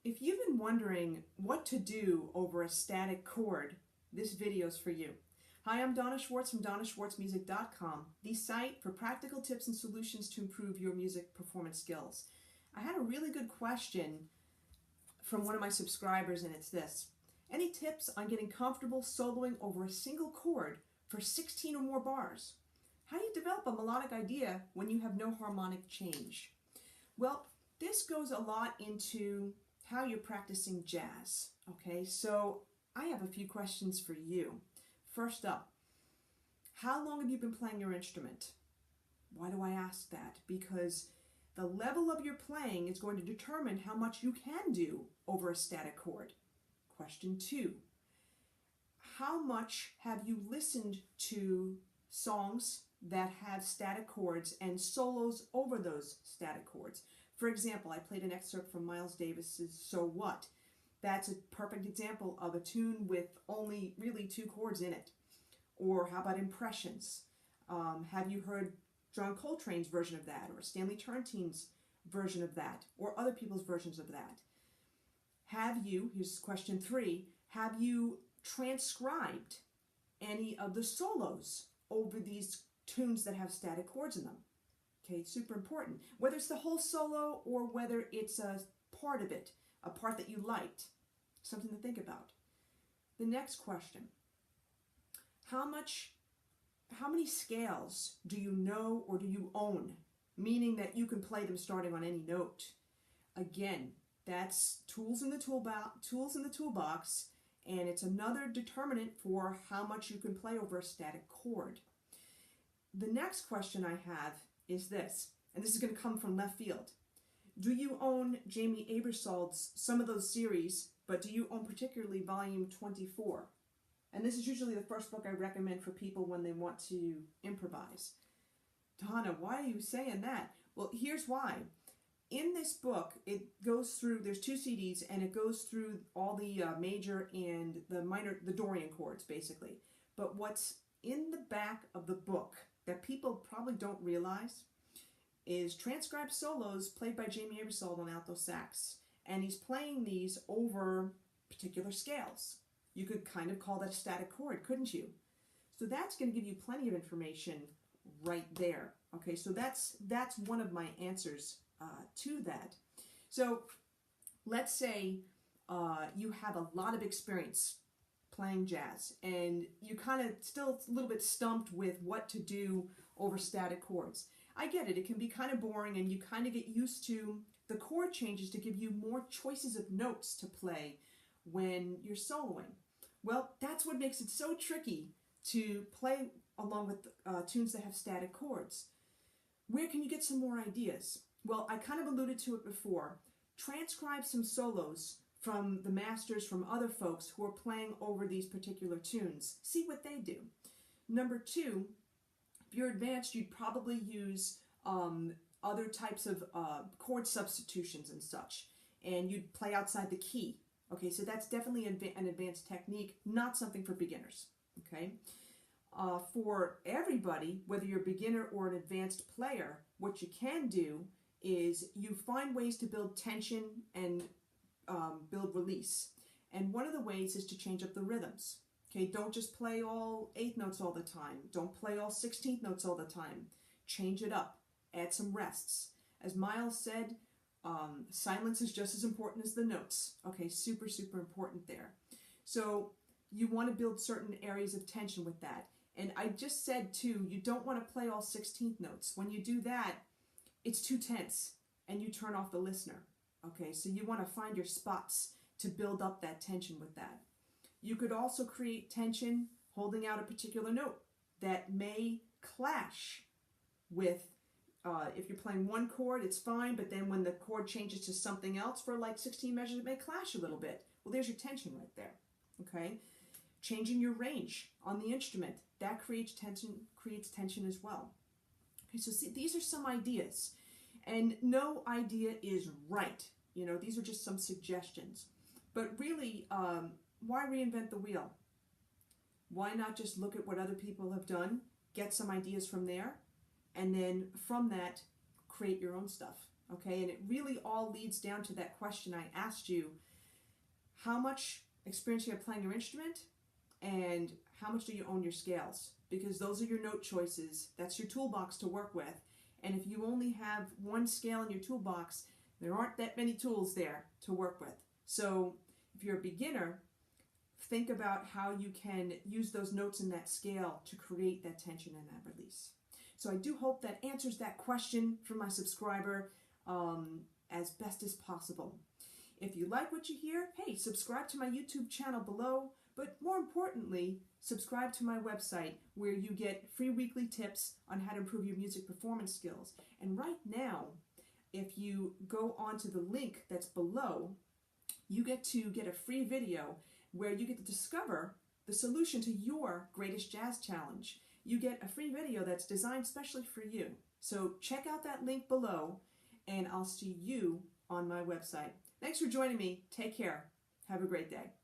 If you've been wondering what to do over a static chord, this video is for you. Hi, I'm Donna Schwartz from DonnaSchwartzMusic.com, the site for practical tips and solutions to improve your music performance skills. I had a really good question from one of my subscribers, and it's this. Any tips on getting comfortable soloing over a single chord for 16 or more bars? How do you develop a melodic idea when you have no harmonic change? Well, this goes a lot into how you're practicing jazz. Okay, so I have a few questions for you. First up, how long have you been playing your instrument? Why do I ask that? Because the level of your playing is going to determine how much you can do over a static chord. Question 2, how much have you listened to songs that have static chords and solos over those static chords? For example, I played an excerpt from Miles Davis's So What? That's a perfect example of a tune with only really 2 chords in it. Or how about Impressions? Have you heard John Coltrane's version of that, or Stanley Turrentine's version of that, or other people's versions of that? Have you, here's question 3, have you transcribed any of the solos over these tunes that have static chords in them? Okay, super important. Whether it's the whole solo or whether it's a part of it, a part that you liked, something to think about. The next question, how many scales do you know or do you own? Meaning that you can play them starting on any note. Again, that's tools in the toolbox, and it's another determinant for how much you can play over a static chord. The next question I have is this, and this is going to come from left field. Do you own Jamie Aebersold's, some of those series, but do you own particularly volume 24? And this is usually the first book I recommend for people when they want to improvise. Donna, why are you saying that? Well, here's why. In this book, it goes through, there's 2 CDs, and it goes through all the major and the minor, the Dorian chords, basically. But what's in the back of the book that people probably don't realize is transcribed solos played by Jamie Aebersold on alto sax. And he's playing these over particular scales. You could kind of call that a static chord, couldn't you? So that's going to give you plenty of information right there. Okay, so that's one of my answers to that. So let's say you have a lot of experience playing jazz and you kind of still a little bit stumped with what to do over static chords. I get it, it can be kind of boring, and you kind of get used to the chord changes to give you more choices of notes to play when you're soloing. Well, that's what makes it so tricky to play along with tunes that have static chords. Where can you get some more ideas? Well, I kind of alluded to it before. Transcribe some solos from the masters, from other folks who are playing over these particular tunes. See what they do. Number 2, if you're advanced, you'd probably use other types of chord substitutions and such, and you'd play outside the key. Okay, so that's definitely an advanced technique, not something for beginners. Okay, for everybody, whether you're a beginner or an advanced player, what you can do is you find ways to build tension and build release. And one of the ways is to change up the rhythms. Okay, don't just play all 8th notes all the time. Don't play all 16th notes all the time. Change it up. Add some rests. As Miles said, silence is just as important as the notes. Okay, super, super important there. So you want to build certain areas of tension with that. And I just said too, you don't want to play all 16th notes. When you do that, it's too tense and you turn off the listener. Okay, so you want to find your spots to build up that tension with that. You could also create tension holding out a particular note that may clash with, if you're playing one chord, it's fine, but then when the chord changes to something else for like 16 measures, it may clash a little bit. Well, there's your tension right there. Okay, changing your range on the instrument, that creates tension as well. Okay, so see, these are some ideas, and no idea is right. You know, these are just some suggestions. But really, why reinvent the wheel? Why not just look at what other people have done, get some ideas from there, and then from that, create your own stuff? okay? And it really all leads down to that question I asked you: how much experience you have playing your instrument, and how much do you own your scales? Because those are your note choices. That's your toolbox to work with. And if you only have one scale in your toolbox, there aren't that many tools there to work with. So if you're a beginner, think about how you can use those notes in that scale to create that tension and that release. So I do hope that answers that question for my subscriber as best as possible. If you like what you hear, hey, subscribe to my YouTube channel below, but more importantly, subscribe to my website where you get free weekly tips on how to improve your music performance skills. And right now, if you go onto the link that's below, you get to get a free video where you get to discover the solution to your greatest jazz challenge. You get a free video that's designed specially for you. So check out that link below, and I'll see you on my website. Thanks for joining me. Take care. Have a great day.